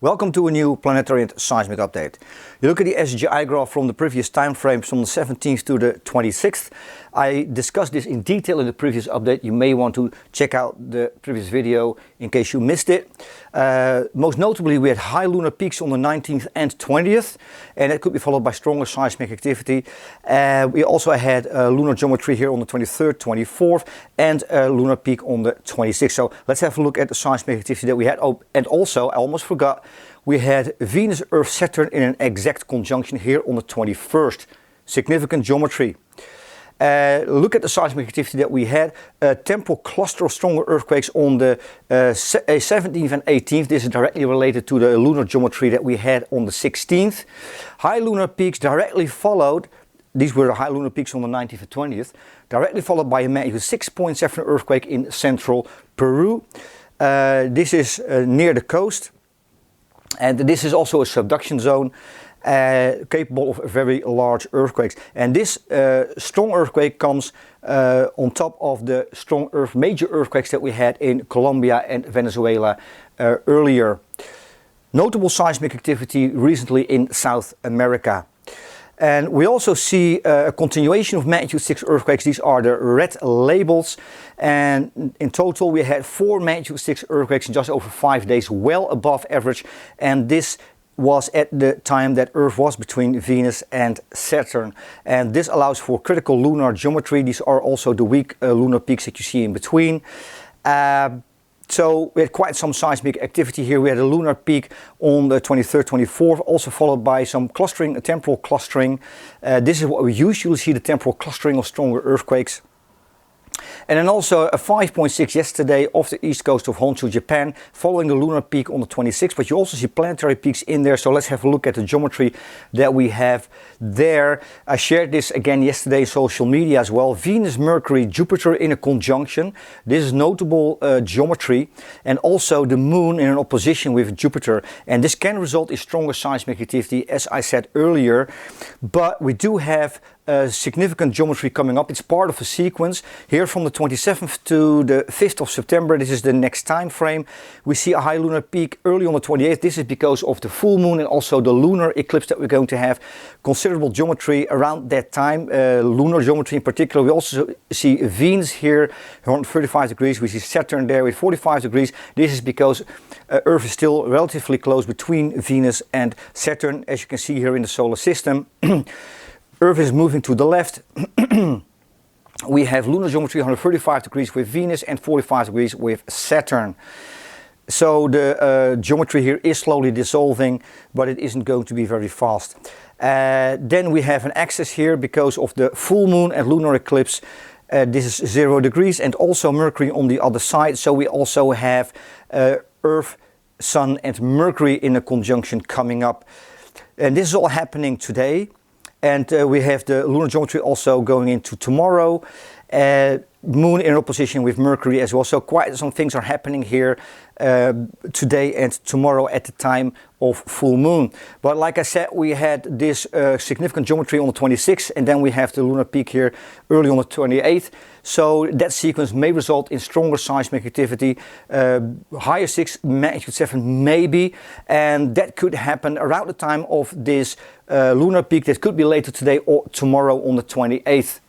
Welcome to a new planetary and seismic update. You look at the SGI graph from the previous time frames from the 17th to the 26th. I discussed this in detail in the previous update. You may want to check out the previous video in case you missed it. Most notably, we had high lunar peaks on the 19th and 20th, and that could be followed by stronger seismic activity. We also had lunar geometry here on the 23rd, 24th, and a lunar peak on the 26th. So let's have a look at the seismic activity that we had. Oh, and also, I almost forgot, we had Venus, Earth, Saturn in an exact conjunction here on the 21st. Significant geometry. Look at the seismic activity that we had. A temporal cluster of stronger earthquakes on the 17th and 18th. This is directly related to the lunar geometry that we had on the 16th. High lunar peaks directly followed. These were the high lunar peaks on the 19th and 20th. Directly followed by a magnitude 6.7 earthquake in central Peru. This is near the coast. And this is also a subduction zone. Capable of very large earthquakes, and this strong earthquake comes on top of the strong major earthquakes that we had in Colombia and Venezuela earlier. Notable seismic activity recently in South America. And we also see a continuation of magnitude 6 earthquakes. These are the red labels, and in total we had 4 magnitude 6 earthquakes in just over 5 days, well above average, and this was at the time that Earth was between Venus and Saturn, and this allows for critical lunar geometry. These are also the weak lunar peaks that you see in between. So we had quite some seismic activity here. We had a lunar peak on the 23rd, 24th, also followed by some clustering, a temporal clustering. This is what we usually see, the temporal clustering of stronger earthquakes. And then also a 5.6 yesterday off the east coast of Honshu, Japan, following the lunar peak on the 26th. But you also see planetary peaks in there. So let's have a look at the geometry that we have there. I shared this again yesterday in social media as well. Venus, Mercury, Jupiter in a conjunction. This is notable geometry. And also the moon in an opposition with Jupiter. And this can result in stronger seismic activity, as I said earlier. But we do have significant geometry coming up. It's part of a sequence here from the 27th to the 5th of September. This is the next time frame. We see a high lunar peak early on the 28th. This is because of the full moon and also the lunar eclipse that we're going to have. Considerable geometry around that time, lunar geometry in particular. We also see Venus here around 35 degrees. We see Saturn there with 45 degrees. This is because Earth is still relatively close between Venus and Saturn, as you can see here in the solar system. Earth is moving to the left. We have lunar geometry 135 degrees with Venus and 45 degrees with Saturn. So the geometry here is slowly dissolving, but it isn't going to be very fast. Then we have an axis here because of the full moon and lunar eclipse. This is 0 degrees, and also Mercury on the other side. So we also have Earth, Sun and Mercury in a conjunction coming up. And this is all happening today. And we have the lunar geometry also going into tomorrow. Moon in opposition with Mercury as well. So quite some things are happening here today and tomorrow at the time of full moon. But like I said, we had this significant geometry on the 26th, and then we have the lunar peak here early on the 28th. So that sequence may result in stronger seismic activity, higher 6, magnitude 7 maybe, and that could happen around the time of this lunar peak. That could be later today or tomorrow on the 28th.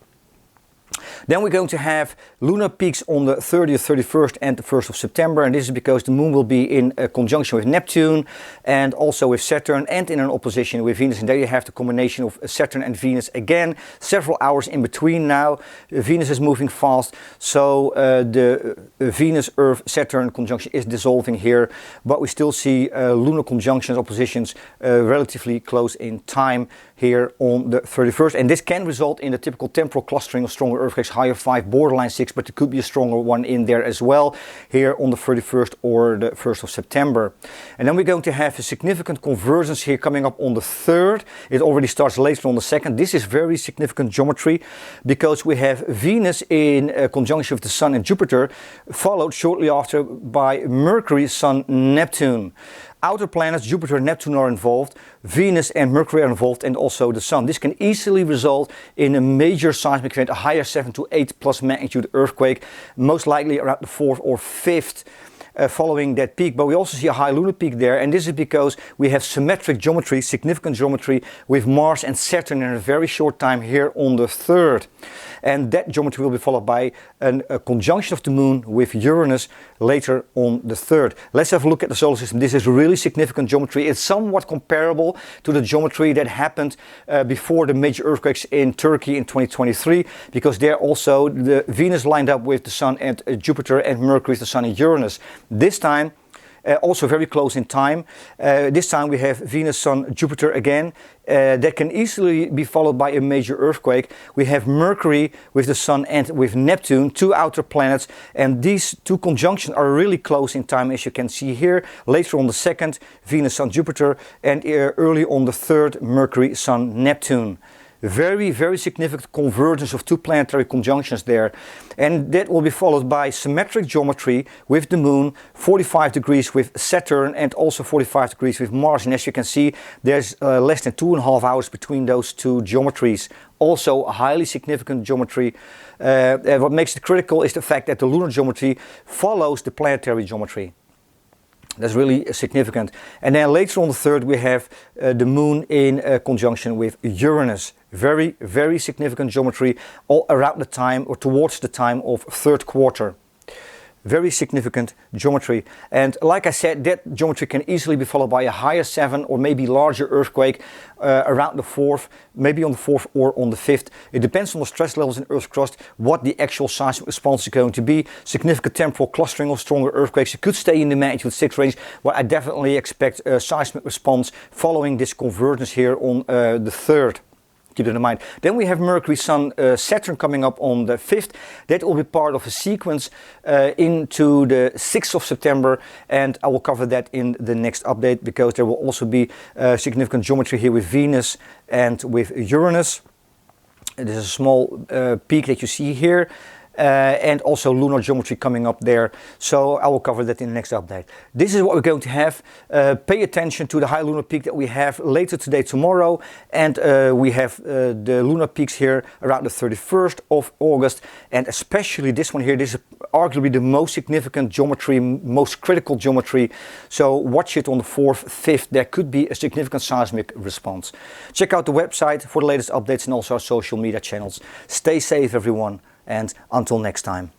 Then we're going to have lunar peaks on the 30th, 31st and the 1st of September, and this is because the moon will be in a conjunction with Neptune and also with Saturn and in an opposition with Venus, and there you have the combination of Saturn and Venus again, several hours in between now. Venus is moving fast, so the Venus-Earth-Saturn conjunction is dissolving here, but we still see lunar conjunctions, oppositions relatively close in time here on the 31st, and this can result in the typical temporal clustering of stronger earthquakes, higher 5, borderline 6, but there could be a stronger one in there as well here on the 31st or the 1st of September. And then we're going to have a significant convergence here coming up on the 3rd. It already starts later on the 2nd. This is very significant geometry because we have Venus in conjunction with the Sun and Jupiter, followed shortly after by Mercury, Sun, Neptune. Outer planets, Jupiter and Neptune are involved, Venus and Mercury are involved, and also the Sun. This can easily result in a major seismic event, a higher 7 to 8 plus magnitude earthquake, most likely around the 4th or 5th. following that peak, but we also see a high lunar peak there, and this is because we have symmetric geometry, significant geometry with Mars and Saturn in a very short time here on the 3rd. And that geometry will be followed by a conjunction of the Moon with Uranus later on the 3rd. Let's have a look at the solar system. This is really significant geometry. It's somewhat comparable to the geometry that happened before the major earthquakes in Turkey in 2023, because there also the Venus lined up with the Sun and Jupiter, and Mercury, the Sun and Uranus. This time also very close in time. This time we have Venus, Sun, Jupiter again. That can easily be followed by a major earthquake. We have Mercury with the Sun and with Neptune, two outer planets, and these two conjunctions are really close in time, as you can see here. Later on the 2nd, Venus, Sun, Jupiter, and early on the 3rd, Mercury, Sun, Neptune. Very, very significant convergence of two planetary conjunctions there. And that will be followed by symmetric geometry with the Moon, 45 degrees with Saturn, and also 45 degrees with Mars. And as you can see, there's less than 2.5 hours between those two geometries. Also a highly significant geometry. What makes it critical is the fact that the lunar geometry follows the planetary geometry. That's really significant. And then later on the 3rd we have the Moon in conjunction with Uranus. Very, very significant geometry all around the time or towards the time of 3rd quarter. Very significant geometry. And like I said, that geometry can easily be followed by a higher 7 or maybe larger earthquake around the 4th, maybe on the 4th or on the 5th. It depends on the stress levels in Earth's crust, what the actual seismic response is going to be. Significant temporal clustering of stronger earthquakes. It could stay in the magnitude 6 range, but I definitely expect a seismic response following this convergence here on the 3rd. Keep that in mind. Then we have Mercury, Sun, Saturn coming up on the 5th. That will be part of a sequence into the 6th of September, and I will cover that in the next update, because there will also be significant geometry here with Venus and with Uranus. There's a small peak that you see here. And also lunar geometry coming up there, so I will cover that in the next update. This is what we're going to have. Pay attention to the high lunar peak that we have later today, tomorrow, and we have the lunar peaks here around the 31st of August, and especially this one here. This is arguably the most significant geometry, most critical geometry, so watch it on the 4th, 5th. There could be a significant seismic response. Check out the website for the latest updates and also our social media channels. Stay safe, everyone. And until next time.